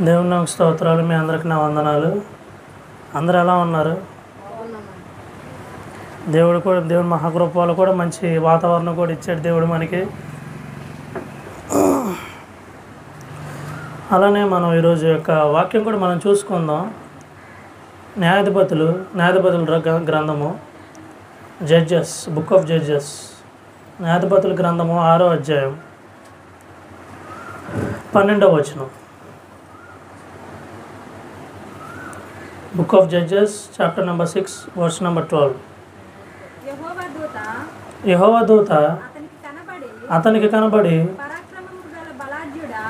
దేవుని నామమునకు స్తోత్రాలు. మీ అందరికి నా వందనాలు. అందరూ ఎలా ఉన్నారు? దేవుని మహాకృపలో కూడా మంచి వాతావరణం కూడా ఇచ్చాడు దేవుడు మనకి. అలానే మనం ఈరోజు యొక్క వాక్యం కూడా మనం చూసుకుందాం. న్యాయాధిపతుల గ్రంథము, జడ్జెస్, బుక్ ఆఫ్ జడ్జెస్, న్యాయాధిపతుల గ్రంథము 6వ అధ్యాయం 12వ వచనం. Book of Judges chapter number 6 verse number 12. యెహోవా దూత అతనికి కనబడి,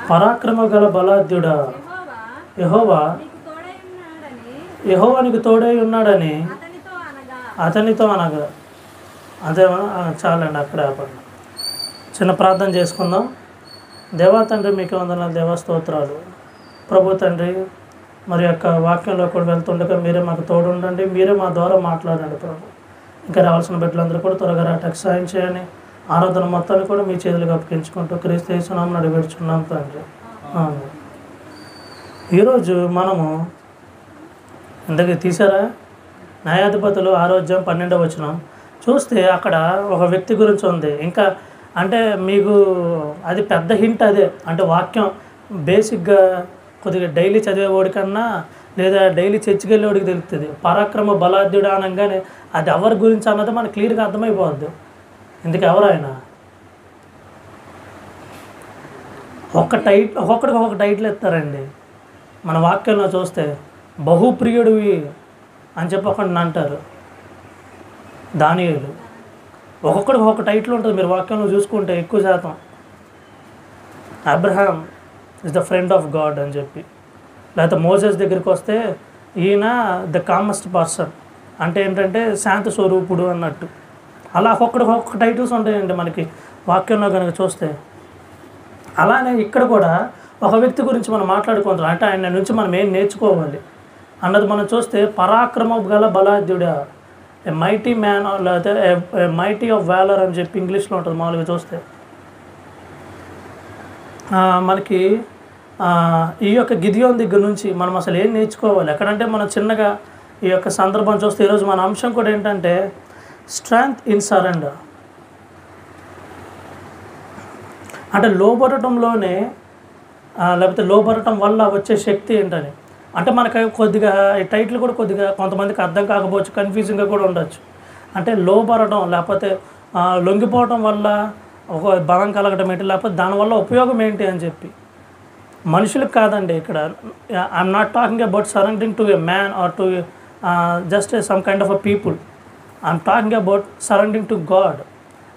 పరాక్రమ గల బలాఢ్యుడా, యెహోవా నీకు తోడై ఉన్నాడని అతనితో అనగా. అదే చాలండి, అక్కడే ఆపండి. చిన్న ప్రార్థన చేసుకుందాం. దేవా తండ్రి, మీకు వందనాలు దేవా, స్తోత్రాలు. ప్రభు తండ్రి, మరి యొక్క వాక్యంలో కూడా వెళ్తుండగా మీరే మాకు తోడుండండి, మీరే మా ద్వారా మాట్లాడండి ప్రభు. ఇంకా రావాల్సిన బిడ్డలందరూ కూడా త్వరగా రాటకు సాయం చేయని, ఆరాధన మొత్తాన్ని కూడా మీ చేతులకు అప్పగించుకుంటూ క్రీస్తు యేసు నామమున అడిగివేడుచున్నాం తండ్రి. ఈరోజు మనము ఇంతకీ తీసారా? న్యాయాధిపతులు 6వ అధ్యాయం 12వ వచనం చూస్తే అక్కడ ఒక వ్యక్తి గురించి ఉంది. ఇంకా అంటే మీకు అది పెద్ద హింట్ అదే. అంటే వాక్యం బేసిక్గా కొద్దిగా డైలీ చదివేవాడి కన్నా లేదా డైలీ చర్చికి వెళ్ళేవాడికి తెలుస్తుంది. పరాక్రమ బలాఢ్యుడు అనగానే అది ఎవరి గురించి అన్నది మనకు క్లియర్గా అర్థమైపోద్ది. ఇందుకు ఎవరు ఆయన? ఒక్కొక్కడికి ఒక్కొక్క టైటిల్ ఇస్తారండి. మన వాక్యంలో చూస్తే బహుప్రియుడివి అని చెప్పి ఒకడిని అంటారు, దానియేలు. ఒక్కొక్కడికి ఒక్కొక్క టైటిల్ ఉంటుంది. మీరు వాక్యంలో చూసుకుంటే ఎక్కువ శాతం Abraham is the friend of God అని చెప్పి, లేకపోతే మోసెస్ దగ్గరికి వస్తే ఈయన ద కామెస్ట్ పర్సన్, అంటే ఏంటంటే శాంత స్వరూపుడు అన్నట్టు. అలా ఒక్కొక్క టైటిల్స్ ఉంటాయండి మనకి వాక్యంలో కనుక చూస్తే. అలానే ఇక్కడ కూడా ఒక వ్యక్తి గురించి మనం మాట్లాడుకుంటాం. అంటే ఆయన నుంచి మనం ఏం నేర్చుకోవాలి అన్నది మనం చూస్తే, పరాక్రమ గల బలాఢ్యుడా, ఏ మైటీ మ్యాన్, లేకపోతే ఏ మైటీ ఆఫ్ వ్యాలర్ అని చెప్పి ఇంగ్లీష్లో ఉంటుంది మామూలుగా చూస్తే. మనకి ఈ యొక్క గిదియోన్ దగ్గర నుంచి మనం అసలు ఏం నేర్చుకోవాలి ఎక్కడంటే, మనం చిన్నగా ఈ యొక్క సందర్భం చూస్తే ఈరోజు మన అంశం కూడా ఏంటంటే స్ట్రెంగ్త్ ఇన్ సరెండర్. అంటే లోబడటంలోనే, లేకపోతే లోబడటం వల్ల వచ్చే శక్తి ఏంటని. అంటే మనకు కొద్దిగా ఈ టైటిల్ కూడా కొద్దిగా కొంతమందికి అర్థం కాకపోవచ్చు, కన్ఫ్యూజింగ్గా కూడా ఉండొచ్చు. అంటే లోబడటం లేకపోతే లొంగిపోవటం వల్ల ఒక బలం కలగటం ఏంటి, లేకపోతే దానివల్ల ఉపయోగం ఏంటి అని చెప్పి. మనుషులకు కాదండి ఇక్కడ. I'm not talking about surrendering to a man or to just some kind of a people. I'm talking about surrendering to God.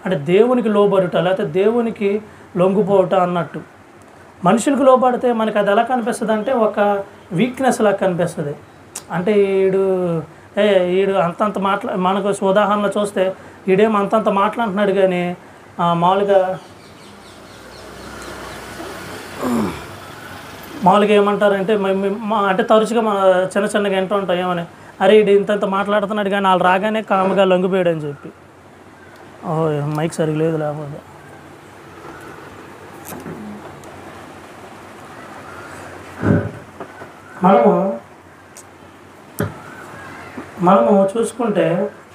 అంటే దేవునికి లోబడుట లేకపోతే దేవునికి లొంగిపోవట అన్నట్టు. మనుషులకు లోబడితే మనకి అది ఎలా కనిపిస్తుంది అంటే ఒక వీక్నెస్ లాగా కనిపిస్తుంది. అంటే ఈడు అంతంత మనకు ఉదాహరణ చూస్తే ఈడేమో అంతంత మాట్లాడుతున్నాడు, కానీ మామూలుగా ఏమంటారంటే అంటే తరచుగా మన చిన్నగా వింటూ ఉంటాం ఏమని, అరే ఈడు ఇంతంత మాట్లాడుతున్నాడు కానీ వాళ్ళు రాగానే కాముగా లొంగిపోయాడు అని చెప్పి. ఓహో, మైక్ సరిగ్గా లేదు. లేకపోతే మనము చూసుకుంటే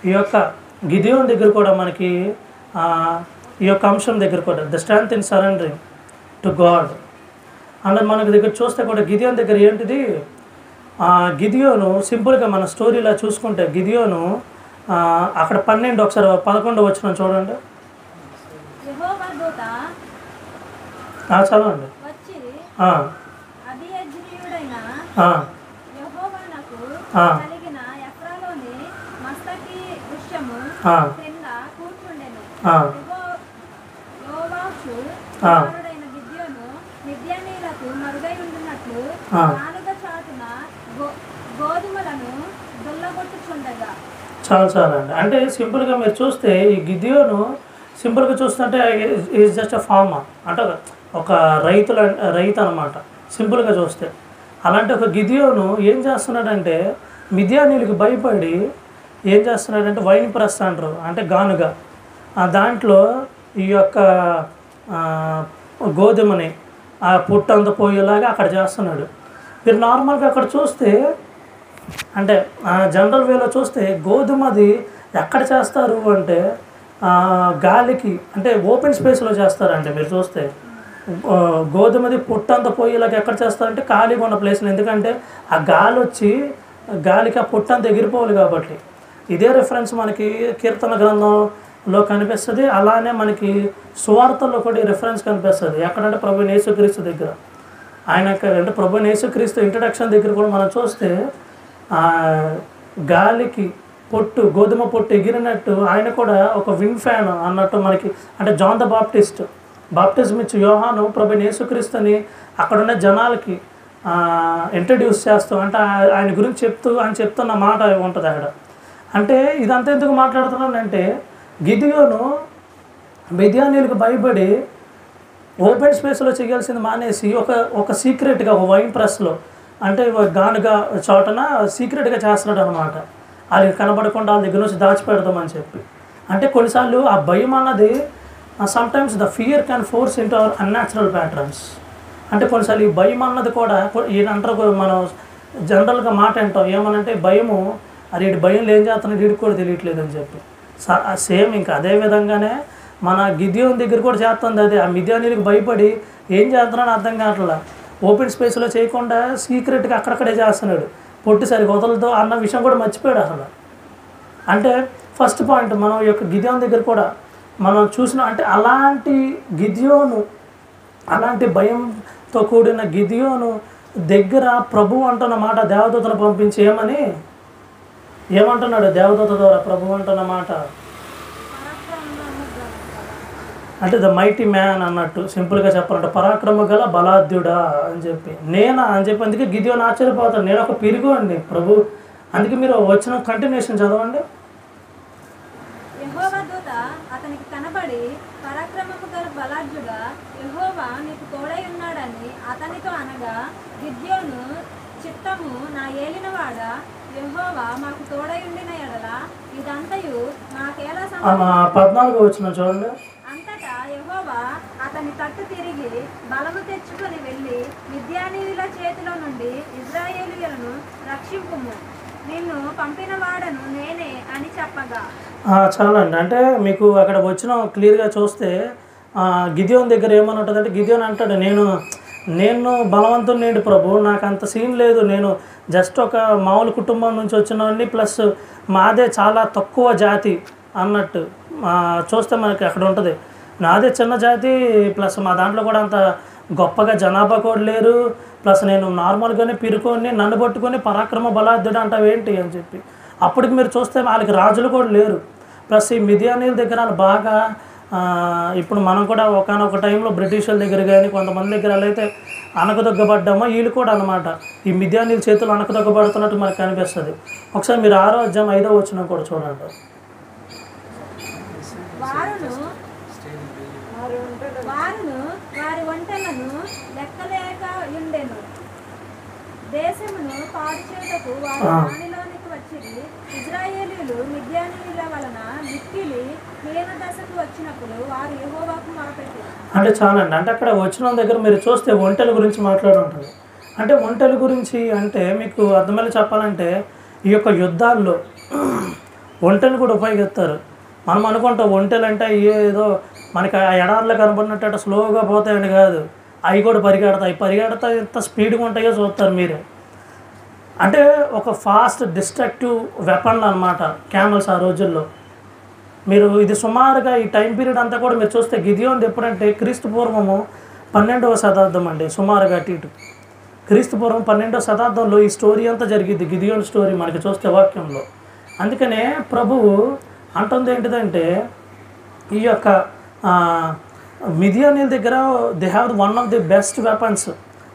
ఈ యొక్క గిదియోన్ దగ్గర కూడా మనకి ఈ యొక్క అంశం దగ్గర కూడా the strength in surrendering to God అన్నది మనకి దగ్గర చూస్తే కూడా గిదియోన్ దగ్గర ఏంటిది, గిదియోను సింపుల్గా మన స్టోరీలా చూసుకుంటే గిదియోను అక్కడ 12 ఒకసారి 11 వచ్చిన చూడండి. చదవండి. చాలండి. అంటే సింపుల్గా మీరు చూస్తే ఈ గిదియోను సింపుల్గా చూస్తుంటే ఈజ్ జస్ట్ అ ఫార్మర్, అంటే ఒక రైతు అనమాట సింపుల్గా చూస్తే. అలాంటి ఒక గిదియోను ఏం చేస్తున్నాడంటే మిద్యానీయులకు భయపడి ఏం చేస్తున్నాడంటే వైన్ ప్రెస్ అంటారు, అంటే గానుగా, దాంట్లో ఈ యొక్క గోధుమని పుట్టంత పోయేలాగా అక్కడ చేస్తున్నాడు. మీరు నార్మల్గా అక్కడ చూస్తే అంటే జనరల్ వేలో చూస్తే గోధుమది ఎక్కడ చేస్తారు అంటే గాలికి అంటే ఓపెన్ స్పేస్లో చేస్తారంటే మీరు చూస్తే గోధుమది పుట్టంతా పోయేలాగా ఎక్కడ చేస్తారంటే ఖాళీగా ఉన్న ప్లేస్లో. ఎందుకంటే ఆ గాలి వచ్చి గాలికి ఆ పుట్టంతా ఎగిరిపోవాలి కాబట్టి. ఇదే రిఫరెన్స్ మనకి కీర్తన గ్రంథంలో కనిపిస్తుంది. అలానే మనకి సువార్తల్లో కూడా ఈ రిఫరెన్స్ కనిపిస్తుంది. ఎక్కడంటే ప్రభువైన యేసుక్రీస్తు దగ్గర ఆయన అంటే ప్రభువైన యేసుక్రీస్తు ఇంట్రడక్షన్ దగ్గర కూడా మనం చూస్తే గాలికి గోధుమ పొట్టు ఎగిరినట్టు ఆయన కూడా ఒక విండ్ ఫ్యాన్ అన్నట్టు మనకి అంటే జాన్ ద బాప్టిజం ఇచ్చి యోహాను ప్రభువైన యేసుక్రీస్తుని అక్కడున్న జనాలకి ఇంట్రడ్యూస్ చేస్తూ అంటే ఆయన గురించి ఆయన చెప్తున్న మాట ఉంటుంది అక్కడ. అంటే ఇదంతా ఎందుకు మాట్లాడుతున్నానంటే గిదియోను మిద్యానీయులకు భయపడి ఓపెన్ స్పేస్లో చేయాల్సింది మానేసి ఒక సీక్రెట్గా ఒక వైన్ ప్రెస్లో అంటే గానుగా చోటన సీక్రెట్గా చేస్తున్నాడు అనమాట. వాళ్ళకి కనబడకుండా వాళ్ళ దగ్గర నుంచి దాచిపెడదామని చెప్పి. అంటే కొన్నిసార్లు ఆ భయం అన్నది sometimes the fear can force into our unnatural patterns. అంటే కొన్నిసార్లు ఈ భయం అన్నది కూడా ఈయనంటారు మనం జనరల్గా మాట అంటాం ఏమనంటే భయము అది వీడి భయంలో ఏం చేస్తున్నాడు వీడికి కూడా తెలియట్లేదు అని చెప్పి. సేమ్ ఇంకా అదే విధంగానే మన గిద్యోను దగ్గర కూడా చేస్తుంది అదే. ఆ మిద్యానీయులకు భయపడి ఏం చేస్తున్నాడో అర్థం కావట్లా. ఓపెన్ స్పేస్లో చేయకుండా సీక్రెట్గా అక్కడక్కడే చేస్తున్నాడు. పొట్టి సరిగా వదలతో అన్న విషయం కూడా మర్చిపోయాడు అసలు. అంటే ఫస్ట్ పాయింట్ మనం ఈ యొక్క గిద్యోను దగ్గర కూడా మనం చూసిన అంటే అలాంటి గిద్యోను అలాంటి భయంతో కూడిన గిద్యోను దగ్గర ప్రభు అంటున్న మాట దేవదూతను పంపించి ఏమంటున్నాడు దేవదూత ద్వారా ప్రభు అంటున్న మాట అంటే ద మైటీ మ్యాన్ అన్నట్టు సింపుల్గా చెప్పాలంటే పరాక్రమ గల బలాద్యుడా అని చెప్పి అందుకే గిద్యోను ఆశ్చర్యపోతాడు. నేను ఒక పిరుగు అండి ప్రభు. అందుకే మీరు వచ్చిన కంటిన్యూషన్ చదవండి. యెహోవా దూత అతనికి కనబడి పరాక్రమము గల బలాఢ్యుడా యెహోవా నీకు తోడై ఉన్నాడని అతనితో అనగా గిద్యోను చిత్తము నా ఏలినవాడా యెహోవా మాకు తోడై ఉండిన ఎడల ఇదంతయు నాకేలా 14 వచ్చిన చూడండి. అంతటా యెహోవా అతని తట్టు తిరిగి బలము తెచ్చుకొని వెళ్ళి మిద్యానీయుల చేతిలో నుండి ఇశ్రాయేలీయులను రక్షింపుము నిన్ను పంపిన వాడను నేనే అని చెప్పగా. చాలా అండి. అంటే మీకు అక్కడ వచ్చిన క్లియర్గా చూస్తే గిద్యోను దగ్గర ఏమని ఉంటుందంటే గిద్యోను అంటాడు నేను బలవంతుని ప్రభు, నాకు అంత సీన్ లేదు, నేను జస్ట్ ఒక మామూలు కుటుంబం నుంచి వచ్చినవాడిని, ప్లస్ మాదే చాలా తక్కువ జాతి అన్నట్టు చూస్తే మనకి అక్కడ ఉంటుంది. నాదే చిన్న జాతి, ప్లస్ మా దాంట్లో కూడా అంత గొప్పగా జనాభా కూడా లేరు, ప్లస్ నేను నార్మల్గానే పిరుకొని నన్ను పట్టుకొని పరాక్రమ బలాఢ్యుడు అంటావేంటి అని చెప్పి. అప్పటికి మీరు చూస్తే వాళ్ళకి రాజులు కూడా లేరు. ప్లస్ ఈ మిద్యానీయుల దగ్గర వాళ్ళు బాగా ఇప్పుడు మనం కూడా ఒకనొక టైంలో బ్రిటిష్ వాళ్ళ దగ్గర కానీ కొంతమంది దగ్గర అయితే అనకదొగ్గబడ్డామో వీళ్ళు కూడా అనమాట ఈ మిద్యానీయుల చేతులు అనకదొగ్గబడుతున్నట్టు మనకు కనిపిస్తుంది. ఒకసారి మీరు 6వ అధ్యాయం 5వ వచనం కూడా చూడండి. వారును వారి ఒంటెలను లెక్కలేక ఉండెను. దేశమును పాడు చేయుటకు వారు దానిలోనికి వచ్చిరి. ఇశ్రాయేలీయులు మిద్యానీయుల వలన మిక్కిలి హీన దశకు వచ్చినప్పుడు వారు యెహోవాకు మొరపెట్టారు. అంటే చాలండి. అంటే అక్కడ వచ్చిన దగ్గర మీరు చూస్తే ఒంటెల గురించి మాట్లాడి ఉంటుంది. అంటే ఒంటెల గురించి అంటే మీకు అర్థమయ్యేలా చెప్పాలంటే ఈ యొక్క యుద్ధాల్లో ఒంటెలు కూడా ఉపయోగిస్తారు. మనం అనుకుంటాం ఒంటెలు అంటే ఏదో మనకి ఆ ఎడార్లో కనబడినట్టు స్లోగా పోతాయని కాదు, అవి కూడా పరిగెడతాయి ఎంత స్పీడ్గా ఉంటాయో చూస్తారు మీరు. అంటే ఒక ఫాస్ట్ డిస్ట్రక్టివ్ వెపన్లు అనమాట క్యామల్స్ ఆ రోజుల్లో. మీరు ఇది సుమారుగా ఈ టైం పీరియడ్ అంతా కూడా మీరు చూస్తే గిదియోన్ ఎప్పుడంటే క్రీస్తు పూర్వము 12వ శతాబ్దం అండి, సుమారుగా ఇటు క్రీస్తు పూర్వం 12వ శతాబ్దంలో ఈ స్టోరీ అంతా జరిగింది, గిదియోన్ స్టోరీ మనకి చూస్తే వాక్యంలో. అందుకనే ప్రభువు అంటుంది ఏంటిదంటే ఈ యొక్క మిద్యానీయుల దగ్గర they have one of the best weapons.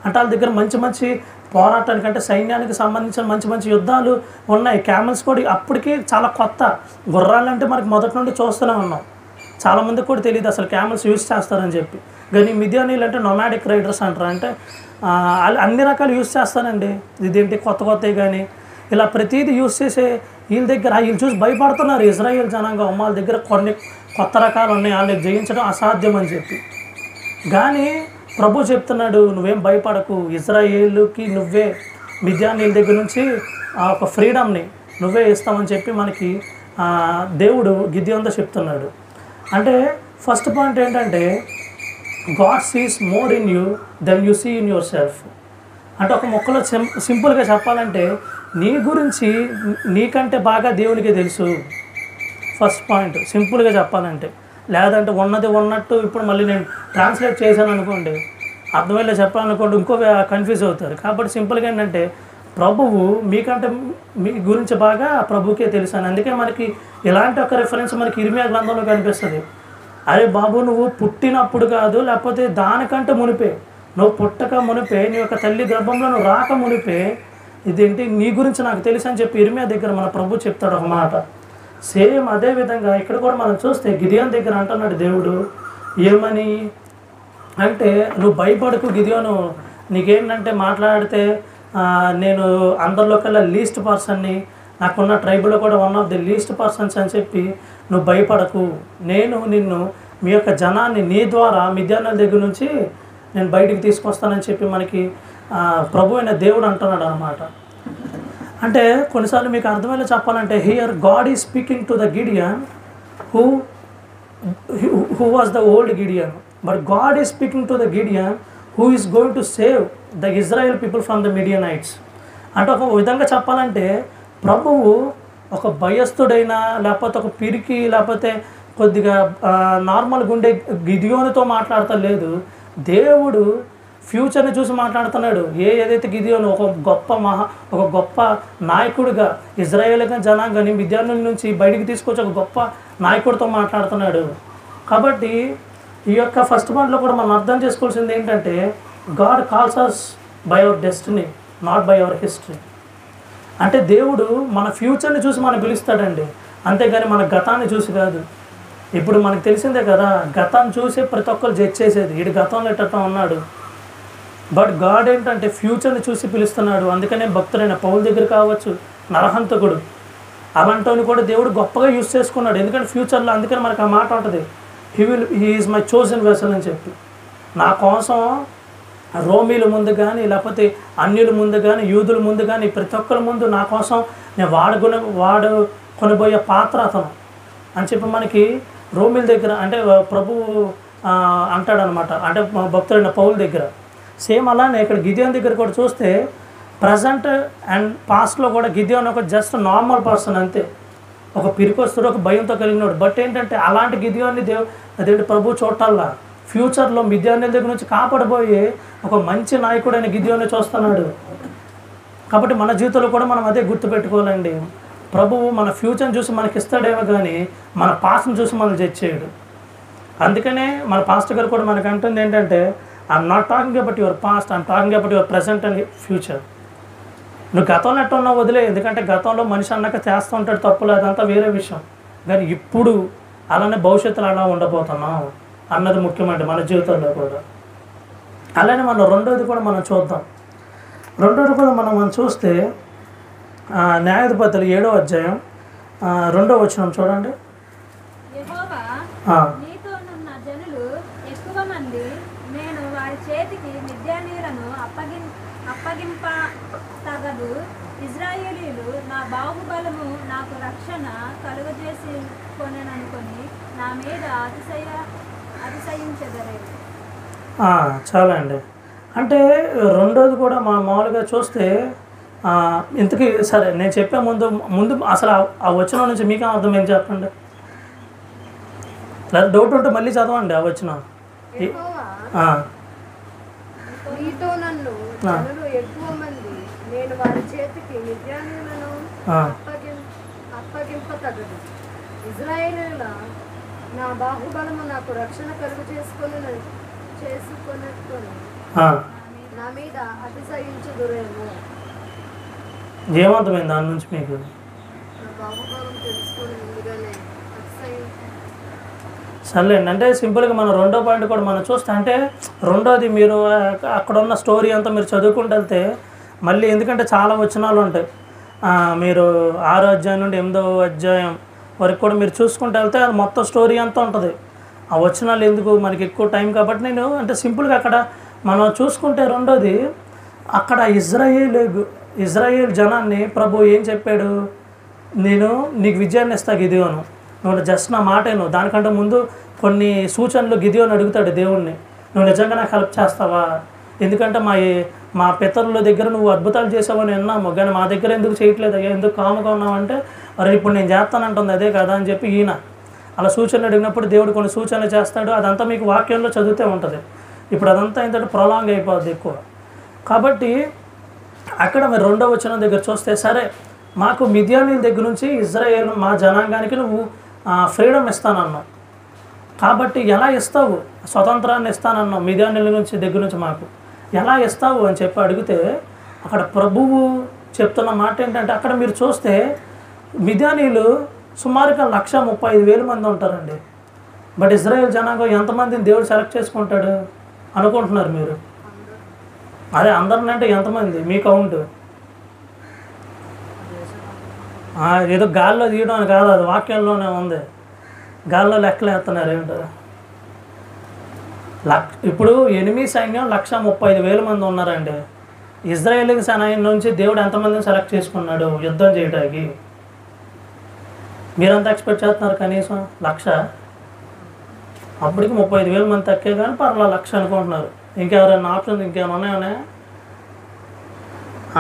అంటే వాళ్ళ దగ్గర మంచి మంచి పోరాటానికి అంటే సైన్యానికి సంబంధించిన మంచి మంచి యుద్ధాలు ఉన్నాయి. క్యామెల్స్ కూడా అప్పటికి చాలా కొత్త. గుర్రాలంటే మనకి మొదటి నుండి చూస్తూనే ఉన్నాం, చాలామందికి కూడా తెలియదు అసలు క్యామెల్స్ యూజ్ చేస్తారని చెప్పి. కానీ మిద్యానీయులు అంటే నొమాడిక్ రైడర్స్ అంటారు. అంటే అన్ని రకాలు యూజ్ చేస్తారండి. ఇదేంటి కొత్తవి కానీ ఇలా ప్రతిదీ యూజ్ చేసే వీళ్ళ దగ్గర వీళ్ళు చూసి భయపడుతున్నారు ఇజ్రాయేల్ జనాంగం. వాళ్ళ దగ్గర కొన్ని కొత్త రకాలు ఉన్నాయి, వాళ్ళకి జయించడం అసాధ్యం అని చెప్పి. కానీ ప్రభు చెప్తున్నాడు, నువ్వేం భయపడకు, ఇజ్రాయేలుకి నువ్వే మిద్యానీయుల దగ్గర నుంచి ఒక ఫ్రీడమ్ని నువ్వే ఇస్తామని చెప్పి మనకి దేవుడు గిద్యోనుతో చెప్తున్నాడు. అంటే ఫస్ట్ పాయింట్ ఏంటంటే God sees more in you then you see in yourself. అంటే ఒక మొక్కలో సింపుల్గా చెప్పాలంటే నీ గురించి నీకంటే బాగా దేవునికి తెలుసు. ఫస్ట్ పాయింట్ సింపుల్గా చెప్పాలంటే. లేదంటే ఉన్నది ఉన్నట్టు ఇప్పుడు మళ్ళీ నేను ట్రాన్స్లేట్ చేశాను అనుకోండి, అర్థమయ్యేలా చెప్పాలనుకోండి, ఇంకో కన్ఫ్యూజ్ అవుతారు. కాబట్టి సింపుల్గా ఏంటంటే ప్రభువు మీకంటే మీ గురించి బాగా ప్రభుకే తెలుసు అని. అందుకే మనకి ఇలాంటి ఒక రిఫరెన్స్ మనకి ఇర్మియా గ్రంథంలో కనిపిస్తుంది. అరే బాబు, నువ్వు పుట్టినప్పుడు కాదు, లేకపోతే దానికంటే మునిపే, నువ్వు పుట్టక మునిపే, నీ యొక్క తల్లి గర్భంలో నువ్వు రాక మునిపే ఇదేంటి నీ గురించి నాకు తెలుసు అని చెప్పి ఇర్మియా దగ్గర మన ప్రభు చెప్తాడు ఒక మాట. సేమ్ అదే విధంగా ఇక్కడ కూడా మనం చూస్తే గిదియోను దగ్గర అంటున్నాడు దేవుడు ఏమని అంటే, నువ్వు భయపడకు గిదియోను, నీకేంటంటే మాట్లాడితే నేను అందరిలో కల్లా లీస్ట్ పర్సన్ని, నాకున్న ట్రైబుల్లో కూడా one of the least persons అని చెప్పి నువ్వు భయపడకు, నేను నిన్ను మీ యొక్క జనాన్ని నీ ద్వారా మిద్యానీయుల దగ్గర నుంచి నేను బయటికి తీసుకొస్తానని చెప్పి మనకి ప్రభు అయిన దేవుడు అంటున్నాడు అనమాట. అంటే కొన్నిసార్లు మీకు అర్థమయ్యేలా చెప్పాలంటే here God is speaking to the Gideon who was the old Gideon, but God is speaking to the Gideon who is going to save the Israel people from the Midianites. అంటే ఒక విధంగా చెప్పాలంటే ప్రభువు ఒక భయస్థుడైనా, లేకపోతే ఒక పిరికి, లేకపోతే కొద్దిగా నార్మల్ గుండె గిదియోనుతో మాట్లాడతలేదు. దేవుడు ఫ్యూచర్ని చూసి మాట్లాడుతున్నాడు. ఏదైతే గిదియోను ఒక గొప్ప నాయకుడిగా ఇజ్రాయేల్ జనాంగాన్ని మిద్యానీయుల నుంచి బయటికి తీసుకొచ్చి ఒక గొప్ప నాయకుడితో మాట్లాడుతున్నాడు. కాబట్టి ఈ యొక్క ఫస్ట్ పాయింట్లో కూడా మనం అర్థం చేసుకోవాల్సింది ఏంటంటే God calls us by our destiny, not by our history. అంటే దేవుడు మన ఫ్యూచర్ని చూసి మనం పిలుస్తాడండి, అంతేగాని మన గతాన్ని చూసి కాదు. ఇప్పుడు మనకు తెలిసిందే కదా, గతాన్ని చూసి ప్రతి ఒక్కరు జడ్జ్ చేసేది, వీడు గతంలో ఎట్టా ఉన్నాడు. బట్ గాడ్ ఏంటంటే ఫ్యూచర్ని చూసి పిలుస్తున్నాడు. అందుకనే భక్తుడైన పౌలు దగ్గర కావచ్చు, నరహంతకుడు అలాంటిని కూడా దేవుడు గొప్పగా యూజ్ చేసుకున్నాడు. ఎందుకంటే ఫ్యూచర్లో అందుకని మనకు ఆ మాట ఉంటుంది, he is my chosen vessel అని చెప్పి. నా కోసం రోమీల ముందు కానీ, లేకపోతే అన్యుల ముందు కానీ, యూదుల ముందు కానీ, ప్రతి ఒక్కరి ముందు నా కోసం నేను వాడుకొనిపోయే పాత్ర అతను అని చెప్పి మనకి రోమీల దగ్గర అంటే ప్రభువు అంటాడనమాట. అంటే భక్తుడైన పౌలు దగ్గర సేమ్ అలానే ఇక్కడ గిదియోను దగ్గర కూడా చూస్తే ప్రజెంట్ అండ్ పాస్ట్లో కూడా గిదియోను ఒక జస్ట్ నార్మల్ పర్సన్ అంతే, ఒక పిరికొస్తుడు, ఒక భయంతో కలిగినాడు. బట్ ఏంటంటే అలాంటి గిదియోన్ని అదేంటి ప్రభు చూడాలా ఫ్యూచర్లో మిద్యానీయుల దగ్గర నుంచి కాపాడబోయే ఒక మంచి నాయకుడైన గిదియోన్ని చూస్తున్నాడు. కాబట్టి మన జీవితంలో కూడా మనం అదే గుర్తుపెట్టుకోవాలండి. ప్రభువు మన ఫ్యూచర్ని చూసి మనకి ఇస్తాడేమో కానీ మన పాస్ట్ని చూసి మనం జడ్జ్ చేయడు. అందుకనే మన పాస్టర్ గారు కూడా మనకు అంటుంది ఏంటంటే, I'm not talking about your past, I'm talking about your present and future. నువ్వు గతంలో ఎట్లా ఉన్నావు వదిలే, ఎందుకంటే గతంలో మనిషి అన్నాక చేస్తూ ఉంటాడు తప్పులు, అదంతా వేరే విషయం. కానీ ఇప్పుడు అలానే భవిష్యత్తులో అలా ఉండబోతున్నాం అన్నది ముఖ్యమండి మన జీవితంలో కూడా. అలానే మనం రెండోది కూడా మనం చూద్దాం. రెండోది కూడా మనం చూస్తే న్యాయాధిపతులు 7వ అధ్యాయం 2వ వచనం చూడండి. యెహోవా నీతోనున్న జనులు ఎక్కువ మంది, నేను వారి చేతికి మిద్యానీయులను అప్పగింప తగదు. ఇజ్రాయేలీయులు నా బాహుబలము నాకు రక్షణ కలుగజేసి కొననుకొని నా మీద అతిశయించెదరు. చాలా అండి. అంటే రెండోది కూడా మనం మామూలుగా చూస్తే ఇంతకీ సరే నేను చెప్పే ముందు అసలు ఆ వచనం నుంచి మీకేం అర్థం ఏం చెప్పండి, లేదా డౌట్ ఉంటే మళ్ళీ చదవండి ఆ వచనం. నీతో నన్ను జనులు ఎక్కువ మంది, నేను వారి చేతికి మిద్యానీయులను అప్పగింపతగదు. ఇజ్రాయేలీయుల నా బాహుబలము నాకు రక్షణ కలుగు చేసుకొని నా మీద అతిశయించుదురేమో. ఏమర్థమైంది దాని నుంచి మీకు? నా బాహుబలం తెలుసుకొని ముందుగానే సర్లేండి. అంటే సింపుల్గా మనం రెండో పాయింట్ కూడా మనం చూస్తే, అంటే రెండోది మీరు అక్కడ ఉన్న స్టోరీ అంతా మీరు చదువుకుంటూ వెళ్తే మళ్ళీ, ఎందుకంటే చాలా వచనాలు ఉంటాయి, మీరు 6వ అధ్యాయం నుండి 8వ అధ్యాయం వరకు కూడా మీరు చూసుకుంటూ వెళ్తే అది మొత్తం స్టోరీ అంతా ఉంటుంది. ఆ వచనాలు ఎందుకు మనకి ఎక్కువ టైం కాబట్టి నేను అంటే సింపుల్గా అక్కడ మనం చూసుకుంటే రెండోది, అక్కడ ఇజ్రాయేల్ జనాన్ని ప్రభు ఏం చెప్పాడు, నేను నీకు విజయాన్ని ఇస్తా గిదియోను, నువ్వు జస్ట్ నా మాటేను. దానికంటే ముందు కొన్ని సూచనలు గిదియోను అడుగుతాడు దేవుణ్ణి, నువ్వు నిజంగా నాకు హెల్ప్ చేస్తావా, ఎందుకంటే మా పితరుల దగ్గర నువ్వు అద్భుతాలు చేసావని విన్నాము, కానీ మా దగ్గర ఎందుకు చేయట్లేదు అయ్యా, ఎందుకు కాముగా ఉన్నావంటే, అరే ఇప్పుడు నేను చేస్తానంటుంది అదే కదా అని చెప్పి ఈయన అలా సూచనలు అడిగినప్పుడు దేవుడు కొన్ని సూచనలు చేస్తాడు. అదంతా మీకు వాక్యంలో చదివితే ఉంటుంది. ఇప్పుడు అదంతా ఏంటంటే ప్రొలాంగ్ అయిపోద్ది ఎక్కువ. కాబట్టి అక్కడ మీరు 2వ వచనం దగ్గర చూస్తే, సరే మాకు మిద్యానీల దగ్గర నుంచి ఇజ్రాయేల్ మా జనాంగానికి నువ్వు ఫ్రీడమ్ ఇస్తానన్నావు, కాబట్టి ఎలా ఇస్తావు, స్వతంత్రాన్ని ఇస్తానన్నావు మిద్యానీల నుంచి దగ్గర నుంచి మాకు ఎలా ఇస్తావు అని చెప్పి అడిగితే, అక్కడ ప్రభువు చెప్తున్న మాట ఏంటంటే, అక్కడ మీరు చూస్తే మిద్యానీలు సుమారుగా 135,000 మంది ఉంటారండి. బట్ ఇజ్రాయేల్ జనాంగం ఎంతమందిని దేవుడు సెలెక్ట్ చేసుకుంటాడు అనుకుంటున్నారు మీరు? అదే అందరినంటే ఎంతమంది మీ కౌంట్? ఏదో గాల్లో తీయడం అని కాదు, అది వాక్యంలోనే ఉంది. గాల్లో లెక్కలు వేస్తున్నారు ఏంటో. ఇప్పుడు ఎనిమిది సైన్యం 135,000 మంది ఉన్నారండి. ఇజ్రాయేల్ సైన్యం నుంచి దేవుడు ఎంతమందిని సెలెక్ట్ చేసుకున్నాడు యుద్ధం చేయడానికి? మీరంతా ఎక్స్పెక్ట్ చేస్తున్నారు కనీసం 1,00,000, అప్పటికి 35,000 మంది తక్కే కానీ పర్లా 1,00,000 అనుకుంటున్నారు. ఇంకెవరైనా ఆప్షన్ ఇంకేమైనా ఉన్నాయా?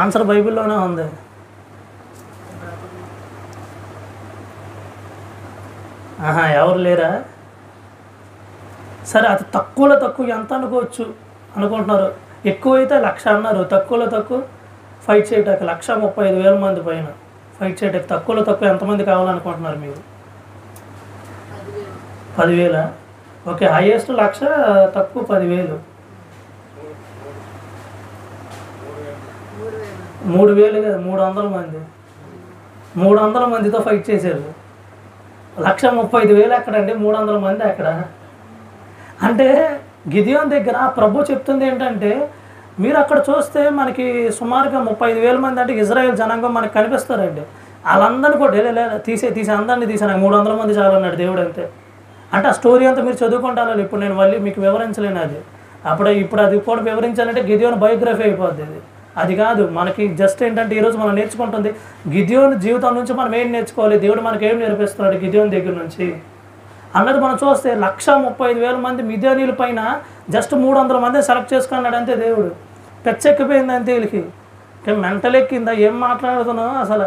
ఆన్సర్ బైబిల్లోనే ఉంది. ఎవరు లేరా? సరే, అది తక్కువలో తక్కువ ఎంత అనుకోవచ్చు అనుకుంటున్నారు? ఎక్కువైతే 1,00,000 అన్నారు, తక్కువలో తక్కువ ఫైట్ చేయటానికి 135,000 మంది పైన ఫైట్ చేయటానికి తక్కువలో తక్కువ ఎంతమంది కావాలనుకుంటున్నారు మీరు? 10,000. ఓకే, హైయెస్ట్ 1,00,000, తక్కువ 10,000. 3,000 కదా, 300 మంది. 300 మందితో ఫైట్ చేశారు. 135,000 ఎక్కడండి, 300 మంది ఎక్కడ? అంటే గిదియోన్ దగ్గర ప్రభు చెప్తుంది ఏంటంటే, మీరు అక్కడ చూస్తే మనకి సుమారుగా 35,000 మంది అంటే ఇజ్రాయేల్ జనాంగం మనకు కనిపిస్తారండి. వాళ్ళందరినీ కూడా తీసే అందరినీ తీసాను, 300 మంది చాలన్నాడు దేవుడు అంతే. అంటే ఆ స్టోరీ అంతా మీరు చదువుకుంటారు. ఇప్పుడు నేను మళ్ళీ మీకు వివరించలేను అది. ఇప్పుడు అది కూడా వివరించాలంటే గిదియోన్ బయోగ్రఫీ అయిపోద్ది. అది కాదు, మనకి జస్ట్ ఏంటంటే ఈరోజు మనం నేర్చుకుంటుంది గిదియోన్ జీవితం నుంచి మనం ఏం నేర్చుకోవాలి, దేవుడు మనకి ఏం నేర్పిస్తున్నాడు గిదియోన్ దగ్గర నుంచి అన్నది మనం చూస్తే 135,000 మంది మిద్యానీయుల పైన జస్ట్ 300 మంది సెలెక్ట్ చేసుకున్నాడు అంతే. దేవుడు పెచ్చెక్కిపోయింది అంతే. వీళ్ళకి మెంటల్ ఎక్కిందా, ఏం మాట్లాడుతున్నావు అసలు,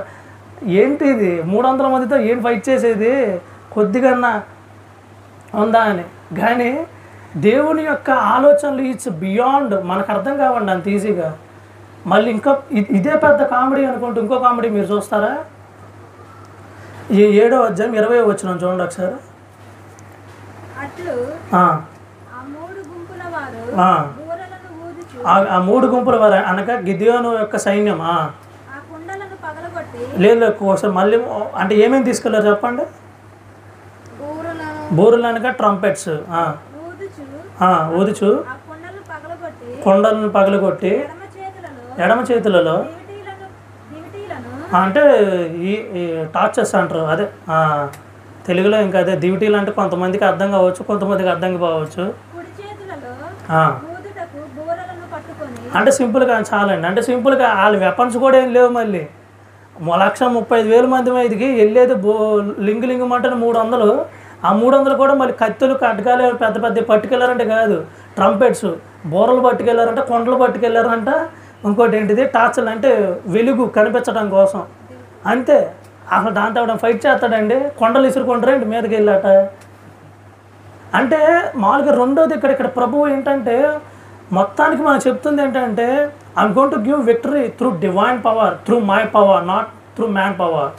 ఏంటి ఇది 300 మందితో ఏం ఫైట్ చేసేది, కొద్దిగా ఉందా అని. కానీ దేవుని యొక్క ఆలోచనలు ఇట్స్ బియాండ్, మనకు అర్థం కావండి అంత ఈజీగా. మళ్ళీ ఇంకా ఇదే పెద్ద కామెడీ అనుకుంటూ ఇంకో కామెడీ మీరు చూస్తారా? ఈ 7వ అధ్యాయం 20వ వచనం చూడండి ఒకసారి. ఆ 3 గుంపుల వారు అనగా గిదియోను యొక్క సైన్యం లేదు ఒకసారి మళ్ళీ అంటే ఏమేమి తీసుకెళ్ళారు చెప్పండి? బూరలు అనగా ట్రంపెట్స్ ఊదుచు, కొండలను పగలగొట్టి ఎడమ చేతులలో అంటే ఈ టార్చర్స్ అంటారు. అదే తెలుగులో ఇంకా అదే దివిటీలు అంటే కొంతమందికి అర్థం కావచ్చు, కొంతమందికి అర్థం కావచ్చు. అంటే సింపుల్గా చాలండి. అంటే సింపుల్గా వాళ్ళ వెపన్స్ కూడా ఏం లేవు. మళ్ళీ 135,000 మంది మీదకి వెళ్ళేది లింగుమంటే 300. ఆ 300 కూడా మళ్ళీ కత్తులు కట్టగాలి పెద్ద పెద్ద పట్టుకెళ్ళారంటే కాదు, ట్రంపెట్స్ బోరలు పట్టుకెళ్ళారంట, కొండలు పట్టుకెళ్ళారంట, ఇంకోటి ఏంటిది టార్చర్లు అంటే వెలుగు కనిపించడం కోసం అంతే. అసలు దాంతో అవడం ఫైట్ చేస్తాడండి, కొండలు ఇసురుకుంటారండి మీదకి వెళ్ళాట. అంటే మామూలుగా రెండోది ఇక్కడ ప్రభువు ఏంటంటే మొత్తానికి మనం చెప్తుంది ఏంటంటే, I'm going to give victory through divine power, through my power, not through man power.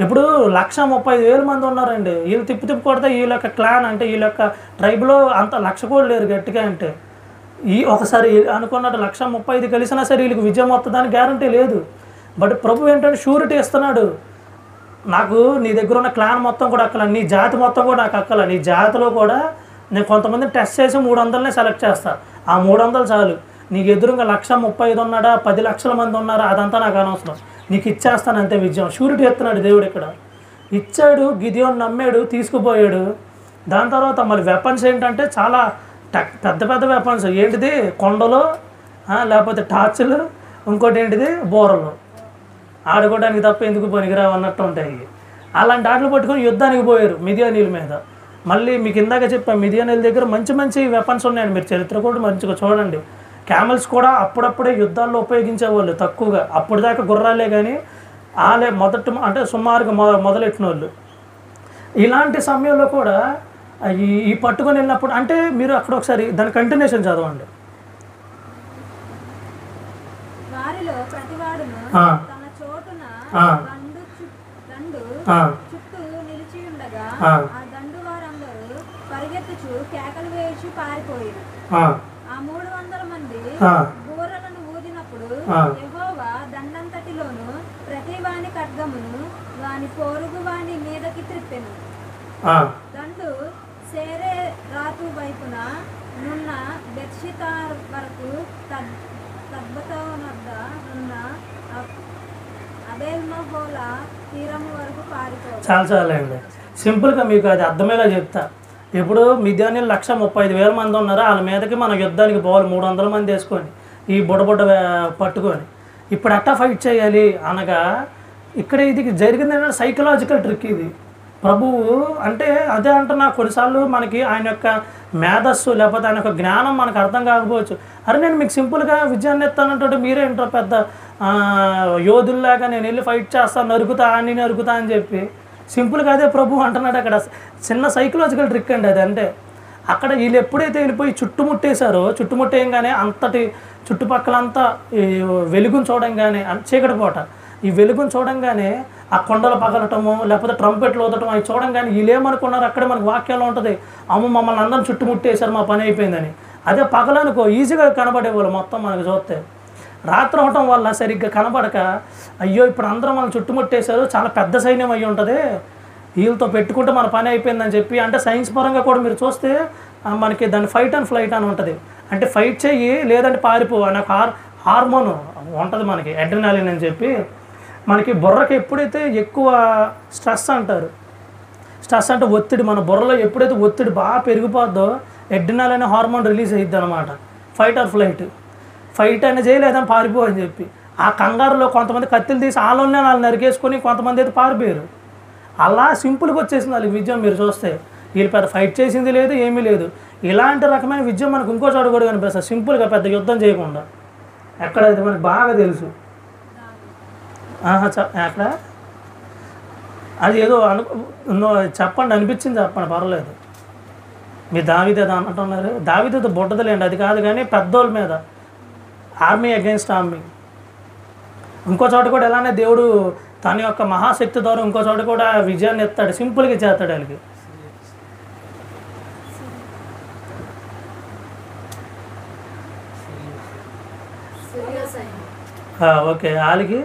ఇప్పుడు 135,000 మంది ఉన్నారండి. వీళ్ళు తిప్పి కొడితే వీళ్ళ యొక్క క్లాన్ అంటే వీళ్ళ యొక్క ట్రైబ్లో అంత 1,00,000 కూడా లేరు గట్టిగా. అంటే ఒకసారి అనుకున్నట్టు 135 కలిసినా సరే వీళ్ళకి విజయం వస్తుందని గ్యారంటీ లేదు. బట్ ప్రభు ఏంటంటే షూరిటీ ఇస్తున్నాడు, నాకు నీ దగ్గర ఉన్న క్లాన్ మొత్తం కూడా అక్కల, నీ జాతి మొత్తం కూడా నాకు అక్కల, నీ జాతిలో కూడా నేను కొంతమందిని టెస్ట్ చేసి 300నే సెలెక్ట్ చేస్తాను. ఆ 300 చాలు. నీకు ఎదురుగా 135 ఉన్నాడా, 10 లక్షల మంది ఉన్నారా, అదంతా నాకు అనవసరం, నీకు ఇచ్చేస్తాను అంతే విజయం. షూరిటీ ఇస్తున్నాడు దేవుడు ఇక్కడ. ఇచ్చాడు, గిదియోన్ నమ్మాడు, తీసుకుపోయాడు. దాని తర్వాత మళ్ళీ వెపన్స్ ఏంటంటే చాలా పెద్ద పెద్ద వెపన్స్ ఏంటిది, కొండలు, లేకపోతే టార్చులు, ఇంకోటి ఏంటిది బోరలు, ఆడుకోవడానికి తప్ప ఎందుకు పనికిరావు అన్నట్టు ఉంటాయి. అలాంటి ఆటలు పట్టుకొని యుద్ధానికి పోయారు మిదియానీల మీద. మళ్ళీ మీకు ఇందాక చెప్పా, మిదియానీల దగ్గర మంచి మంచి వెపన్స్ ఉన్నాయండి. మీరు చరిత్ర కూడా మంచిగా చూడండి. క్యామెల్స్ కూడా అప్పుడప్పుడే యుద్ధాల్లో ఉపయోగించేవాళ్ళు తక్కువగా. అప్పటిదాకా గుర్రాలే కానీ వాళ్ళే అంటే సుమారుగా మొదలెట్టిన వాళ్ళు. ఇలాంటి సమయంలో కూడా ఈ పట్టుకొని వెళ్ళినప్పుడు అంటే మీరు అక్కడ ఒకసారి దాని కంటిన్యూషన్ చదవండి. వారిలో ప్రతివాడును తన చోటున చుట్టూ నిలిచి ఉండగా ఆ దండు వారందరూ పరిగెత్తుచు కేకలు వేసి పారిపోయారు. ఆ 300 మంది బూరలను ఊదినప్పుడు యెహోవా దండంతటిలోను ప్రతి వాని ఖడ్గమును వాని పొరుగు వాని మీదకి త్రిప్పెను. దండు సేరే రాతు వైపున నున్న బెత్షితా వరకు తద్బతో వద్ద ఉన్న అబేల్మహోలా తీరము వరకు పారిపోయి. చాలా అండి. సింపుల్గా మీకు అది అర్థమయ్యేలా చెప్తా. ఇప్పుడు మిద్యానీయులు 135,000 మంది ఉన్నారు. వాళ్ళ మీదకి మనం యుద్ధానికి పోవాలి 300 మంది వేసుకొని ఈ బుడబుడ్డ పట్టుకొని. ఇప్పుడు అట్టా ఫైట్ చేయాలి అనగా ఇక్కడ ఇది జరిగింది ఏంటంటే సైకలాజికల్ ట్రిక్ ఇది. ప్రభువు అంటే అదే అంటున్నా, కొన్నిసార్లు మనకి ఆయన యొక్క మేధస్సు లేకపోతే ఆయన యొక్క జ్ఞానం మనకు అర్థం కాకపోవచ్చు. అరే నేను మీకు సింపుల్గా విజయాన్ని ఎత్తానంటే మీరేంటో పెద్ద యోధుల్లాగా నేను వెళ్ళి ఫైట్ చేస్తాను, నరుకుతా అని చెప్పి సింపుల్గా అదే ప్రభు అంటున్నాడు. అక్కడ చిన్న సైకలాజికల్ ట్రిక్ అండి అది. అంటే అక్కడ వీళ్ళు ఎప్పుడైతే వెళ్ళిపోయి చుట్టుముట్టేశారో, చుట్టుముట్టేయంగానే అంతటి చుట్టుపక్కలంతా ఈ వెలుగును చూడంగానే, చీకటి పూట ఈ వెలుగును చూడంగానే ఆ కొండలు పగలటము లేకపోతే ట్రంపెట్లు ఊదటం అవి చూడంగానే వీళ్ళేమనుకున్నారు, అక్కడే మనకు వాక్యంలో ఉంటుంది, అమ్మ మమ్మల్ని అందరం చుట్టుముట్టేశారు మా పని అయిపోయిందని. అదే పగలనుకో ఈజీగా కనబడేవాళ్ళు మొత్తం మనకు చూస్తే. రాత్రి అవటం వల్ల సరిగ్గా కనబడక అయ్యో ఇప్పుడు అందరం మనం చుట్టుముట్టేశారు, చాలా పెద్ద సైన్యం అయ్యి ఉంటుంది, వీళ్ళతో పెట్టుకుంటే మన పని అయిపోయిందని చెప్పి. అంటే సైన్స్ పరంగా కూడా మీరు చూస్తే మనకి దాన్ని ఫైట్ అండ్ ఫ్లైట్ అని ఉంటుంది. అంటే ఫైట్ చెయ్యి లేదంటే పారిపో అనే హార్మోన్ ఉంటుంది మనకి, అడ్రినాలిన్ అని చెప్పి. మనకి బుర్రకి ఎప్పుడైతే ఎక్కువ స్ట్రెస్ అంటారు, స్ట్రెస్ అంటే ఒత్తిడి, మన బుర్రలో ఎప్పుడైతే ఒత్తిడి బాగా పెరిగిపోద్దో అడ్రినాలిన్ అనే హార్మోన్ రిలీజ్ అయ్యిద్ది అనమాట. ఫైట్ ఆర్ ఫ్లైట్, ఫైట్ అయినా చేయలేదని పారిపో అని చెప్పి. ఆ కంగారులో కొంతమంది కత్తిలు తీసి ఆలోనే వాళ్ళు నరికేసుకొని కొంతమంది అయితే పారిపోయారు. అలా సింపుల్గా వచ్చేసింది వాళ్ళకి విజయం. మీరు చూస్తే వీళ్ళు పెద్ద ఫైట్ చేసింది లేదు, ఏమీ లేదు. ఇలాంటి రకమైన విజయం మనకు ఇంకో చోట కూడా కనిపిస్తుంది, సింపుల్గా పెద్ద యుద్ధం చేయకుండా. ఎక్కడైతే మనకు బాగా తెలుసు ఎక్కడ అది ఏదో చెప్పండి అనిపించింది, చెప్పండి పర్వాలేదు. మీరు దావీదు అంటున్నారు, దావీదు బుడ్డదలేండి అది కాదు, కానీ పెద్దోళ్ళ మీద ఆర్మీ అగెన్స్ట్ ఆర్మీ. ఇంకో చోట కూడా ఎలానే దేవుడు తన యొక్క మహాశక్తి ద్వారా ఇంకో చోట కూడా విజయాన్ని ఎత్తాడు, సింపుల్గా చేస్తాడు వాళ్ళకి. ఓకే వాళ్ళకి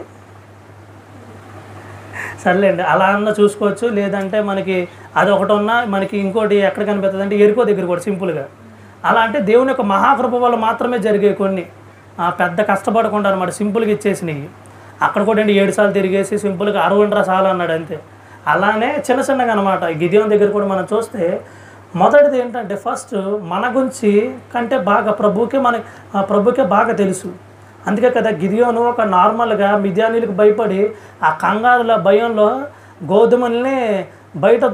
సర్లేండి, అలా అన్న చూసుకోవచ్చు. లేదంటే మనకి అది ఒకటి ఉన్నా మనకి ఇంకోటి ఎక్కడ కనిపిస్తుంది అంటే ఎరుకో దగ్గర కూడా సింపుల్గా. అలా అంటే దేవుని యొక్క మహాకృప వల్ల మాత్రమే జరిగే కొన్ని పెద్ద కష్టపడకుండా అనమాట, సింపుల్గా ఇచ్చేసినవి. అక్కడ కూడా 7 సార్లు తిరిగేసి సింపుల్గా 60 సార్లు అన్నాడు అంతే. అలానే చిన్న చిన్నగా అనమాట. గిదియోన్ దగ్గర కూడా మనం చూస్తే మొదటిది ఏంటంటే ఫస్ట్ మన గురించి కంటే బాగా ప్రభుకే బాగా తెలుసు. అందుకే కదా గిదియోను ఒక నార్మల్గా మిద్యానీయులకు భయపడి ఆ కంగారుల భయంలో గోధుమల్ని బయట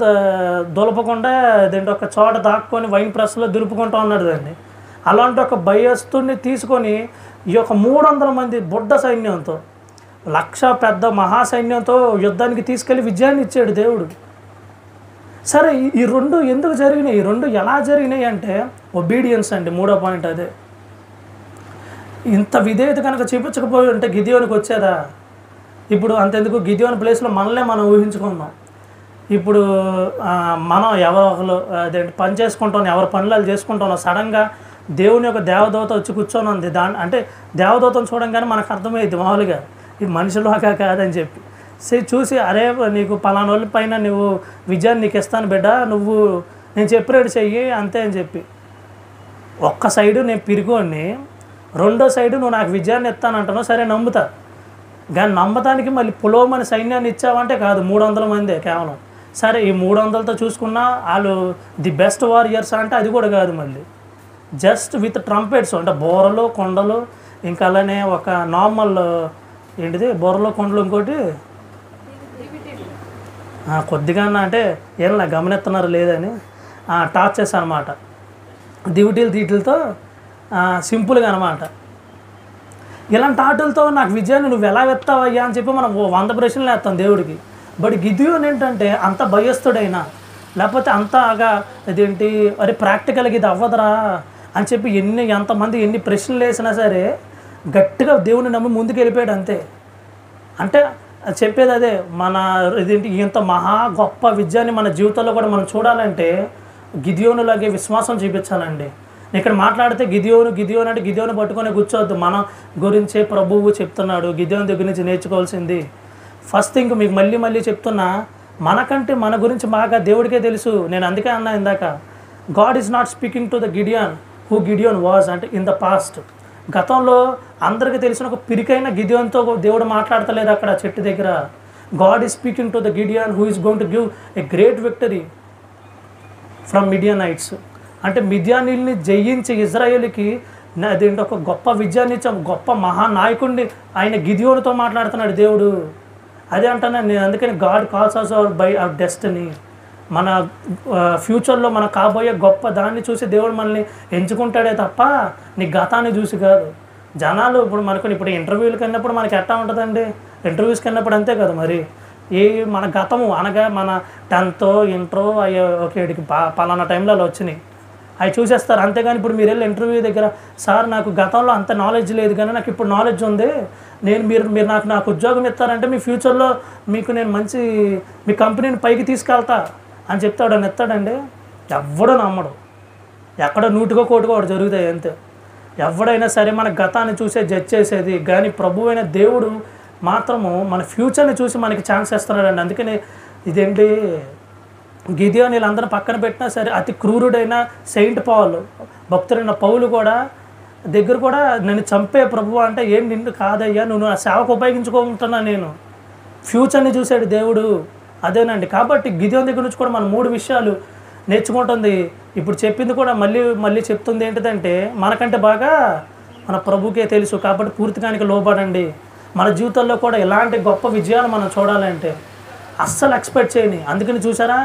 దులపకుండా దేంట్లో ఒక చోట దాక్కొని వైన్ ప్రెస్లో దులుపుకుంటూ ఉన్నాడు దాన్ని. అలాంటి ఒక భయస్తుడిని తీసుకొని ఈ యొక్క 300 మంది బుడ్డ సైన్యంతో 1,00,000 పెద్ద మహాసైన్యంతో యుద్ధానికి తీసుకెళ్ళి విజయాన్ని ఇచ్చాడు దేవుడు. సరే ఈ రెండు ఎందుకు జరిగినాయి, ఈ రెండు ఎలా జరిగినాయి అంటే ఒబీడియన్స్ అండి. 3వ పాయింట్ అదే. ఇంత విధేయత కనుక చూపించకపోయి ఉంటే గిదియోనికి వచ్చేదా? ఇప్పుడు అంతెందుకు, గిదియోని ప్లేస్లో మనం ఊహించుకుందాం. ఇప్పుడు మనం ఎవరో అదేంటి పని చేసుకుంటాం, ఎవరి పనులు చేసుకుంటాం, సడన్గా దేవుని యొక్క దేవదూత వచ్చి కూర్చొని ఉంది. అంటే దేవదూతను చూడంగానే మనకు అర్థమైంది మామూలుగా ఇది మనుషులాగా కాదని చెప్పి. చూసి అరే నీకు పలానా వాళ్ళ పైన నువ్వు విజయాన్ని నీకు ఇస్తాను బిడ్డ, నువ్వు నేను చెప్పినట్టు చెయ్యి అంతే అని చెప్పి. ఒక్క సైడు నేను పిరిగోని, రెండో సైడు నువ్వు నాకు విజయాన్ని ఇస్తానంటున్నావు, సరే నమ్ముతా. కానీ నమ్మటానికి మళ్ళీ పులోమని సైన్యాన్ని ఇచ్చావంటే కాదు, 300 మందే కేవలం. సరే ఈ 300తో చూసుకున్నా వాళ్ళు ది బెస్ట్ వారియర్స్ అంటే అది కూడా కాదు. మళ్ళీ జస్ట్ విత్ ట్రంపెట్స్ అంటే బోరలు కొండలు, ఇంకా అలానే ఒక నార్మల్ ఏంటిది బోరలు కొండలు, ఇంకోటి కొద్దిగా అంటే ఏం గమనిస్తున్నారు లేదని టార్చెస్ అనమాట, దివిటీలు తీటిలతో సింపుల్గా అనమాట. ఇలాంటి ఆటలతో నాకు విజయాన్ని నువ్వు ఎలా వెత్తావయ్యా అని చెప్పి మనం 100 ప్రశ్నలు వేస్తాం దేవుడికి. బట్ గిద్యోను ఏంటంటే అంత భయస్థుడైనా, లేకపోతే అంతగా ఇదేంటి అరే ప్రాక్టికల్గా ఇది అవ్వదురా అని చెప్పి ఎంతమంది ఎన్ని ప్రశ్నలు వేసినా సరే గట్టిగా దేవుని నమ్మి ముందుకు వెళ్ళిపోయాడు అంతే. అంటే చెప్పేది అదే, మన ఇదేంటి ఇంత మహా గొప్ప విజయాన్ని మన జీవితంలో కూడా మనం చూడాలంటే గిద్యోనులాగే విశ్వాసం చూపించాలండి. ఇక్కడ మాట్లాడితే గిద్యోను అంటే గిద్యోను పట్టుకొని కూర్చోవద్దు. మన గురించే ప్రభువు చెప్తున్నాడు, గిద్యోను దగ్గర నుంచి నేర్చుకోవాల్సింది. ఫస్ట్ థింగ్ మీకు మళ్ళీ చెప్తున్నా, మనకంటే మన గురించి బాగా దేవుడికే తెలుసు. నేను అందుకే అన్నా ఇందాక, God is not speaking to the Gideon who Gideon was అంటే ఇన్ ద పాస్ట్. గతంలో అందరికీ తెలిసిన ఒక పిరికైన గిడియోన్తో దేవుడు మాట్లాడతలేదు అక్కడ చెట్టు దగ్గర. God is speaking to the Gideon who is going to give a great victory from Midianites. అంటే మిద్యానీల్ని జయించి ఇజ్రాయేల్కి అదేంటి ఒక గొప్ప విజయాన్ని ఇచ్చి గొప్ప మహానాయకుడిని ఆయన గిద్యోనుతో మాట్లాడుతున్నాడు దేవుడు. అదే అంటాను నేను, అందుకని God calls us our by our destiny. మన ఫ్యూచర్లో మన కాబోయే గొప్ప దాన్ని చూసి దేవుడు మనల్ని ఎంచుకుంటాడే తప్ప నీ గతాన్ని చూసి కాదు. జనాలు ఇప్పుడు ఇంటర్వ్యూలకి వెళ్ళినప్పుడు మనకి ఎట్టా ఉంటుందండి, ఇంటర్వ్యూస్కి వెళ్ళినప్పుడు అంతే కదా మరి. మన గతము అనగా మన 10th ఇంటరో అయ్యో ఓకే వీడికి పలానా టైంలో అలా వచ్చినాయి అవి చూసేస్తారు. అంతేగాని ఇప్పుడు మీరు వెళ్ళి ఇంటర్వ్యూ దగ్గర సార్ నాకు గతంలో అంత నాలెడ్జ్ లేదు కానీ నాకు ఇప్పుడు నాలెడ్జ్ ఉంది, మీరు నాకు ఉద్యోగం ఇస్తారంటే మీ ఫ్యూచర్లో మీకు నేను మంచి మీ కంపెనీని పైకి తీసుకెళ్తా అని చెప్తాడు అని ఎత్తాడండి. ఎవడో నమ్మడు, ఎక్కడ 100కో 1 ఒకటి జరుగుతాయి అంతే. ఎవడైనా సరే మన గతాన్ని చూసే జడ్జ్ చేసేది, కానీ ప్రభు అయిన దేవుడు మాత్రము మన ఫ్యూచర్ని చూసి మనకి ఛాన్స్ ఇస్తున్నాడండి. అందుకని ఇదేంటి గిదియోను వీళ్ళందరూ పక్కన పెట్టినా సరే అతి క్రూరుడైన సెయింట్ పౌలు, భక్తుడైన పౌలు కూడా దగ్గర కూడా నన్ను చంపే ప్రభువు అంటే ఏం నిన్ను కాదయ్యా, నువ్వు నా సేవకు ఉపయోగించుకుంటున్నా, నేను ఫ్యూచర్ని చూశాడు దేవుడు. అదేనండి. కాబట్టి గిదియోను దగ్గర నుంచి కూడా మనం 3 విషయాలు నేర్చుకుంటుంది. ఇప్పుడు చెప్పింది కూడా మళ్ళీ చెప్తుంది ఏంటిదంటే, మనకంటే బాగా మన ప్రభుకే తెలుసు. కాబట్టి పూర్తిగానికి లోబడండి. మన జీవితంలో కూడా ఇలాంటి గొప్ప విజయాలు మనం చూడాలంటే అస్సలు ఎక్స్పెక్ట్ చేయని. అందుకని చూసారా,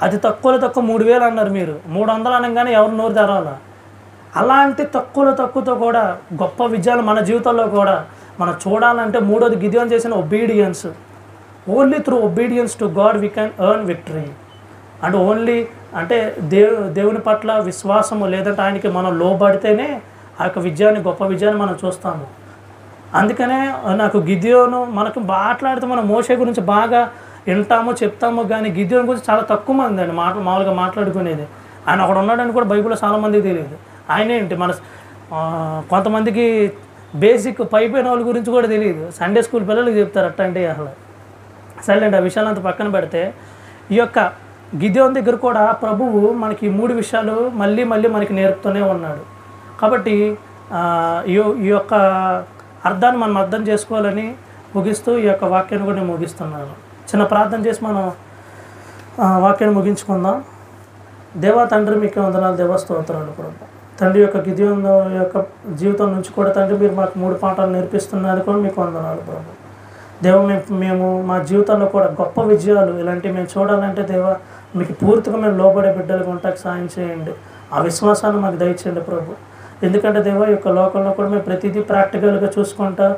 అది తక్కువలో తక్కువ 3000 అన్నారు మీరు, 300 అనగానే ఎవరు నోరు తెరవాలా. అలాంటి తక్కువతో కూడా గొప్ప విజయాలు మన జీవితంలో కూడా మనం చూడాలంటే మూడోది గిదియోను చేసిన obedience. Only through obedience to God we can earn victory. And only అంటే దేవుని పట్ల విశ్వాసము లేదంటే ఆయనకి మనం లోబడితేనే ఆ యొక్క విజయాన్ని గొప్ప విజయాన్ని మనం చూస్తాము. అందుకనే నాకు గిదియోను మనకు మాట్లాడితే మనం మోషే గురించి బాగా వింటాము చెప్తాము, కానీ గిదియోను గురించి చాలా తక్కువ మంది అండి మామూలుగా మాట్లాడుకునేది. ఆయన అక్కడ ఉన్నాడని కూడా బైబిల్లో చాలామందికి తెలియదు. ఆయన ఏంటి మన కొంతమందికి బేసిక్ పైపోయిన వాళ్ళ గురించి కూడా తెలియదు. సండే స్కూల్ పిల్లలకి చెప్తారు అట్టంటే అసలు సైలెంట్. ఆ విషయాలంతా పక్కన పెడితే ఈ యొక్క గిదియోను దగ్గర కూడా ప్రభువు మనకి 3 విషయాలు మళ్ళీ మనకి నేర్పుతూనే ఉన్నాడు. కాబట్టి ఈ యొక్క అర్థాన్ని మనం అర్థం చేసుకోవాలని ముగిస్తూ ఈ యొక్క వాక్యాన్ని కూడా నేను ముగిస్తున్నాను. చిన్న ప్రార్థన చేసి మనం వాక్యాన్ని ముగించుకుందాం. దేవా తండ్రి మీకు వందనాలు, దేవా స్తోత్రాలు ప్రభు. తండ్రి యొక్క గిదియోను యొక్క జీవితం నుంచి కూడా తండ్రి మీరు మాకు 3 పాఠాలు నేర్పిస్తున్నారు కూడా మీకు వందనాలు ప్రభు. దేవ మేము మా జీవితంలో కూడా గొప్ప విజయాలు ఇలాంటివి మేము చూడాలంటే దేవా మీకు పూర్తిగా మేము లోబడే బిడ్డలుగా ఉంటాకి సాయం చేయండి. ఆ విశ్వాసాన్ని మాకు దయచేయండి ప్రభు. ఎందుకంటే దేవా ఈ యొక్క లోకంలో కూడా మేము ప్రతిదీ ప్రాక్టికల్గా చూసుకుంటా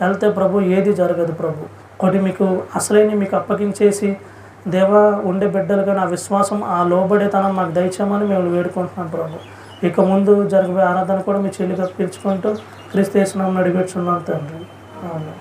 వెళ్తే ప్రభు ఏది జరగదు ప్రభు. కొన్ని మీకు అసలైన మీకు అప్పగించేసి దేవా ఉండే బిడ్డలుగా నా విశ్వాసం ఆ లోబడేతనం మాకు దయచేయమని మేము వేడుకుంటున్నాం ప్రభు. ఇక ముందు జరగబోయే ఆరాధన కూడా మీ చెల్లిగా పిలుచుకుంటూ క్రీస్తు యేసు నామమున అడిగిపెట్టుచున్నాం తండ్రి. ఆమేన్.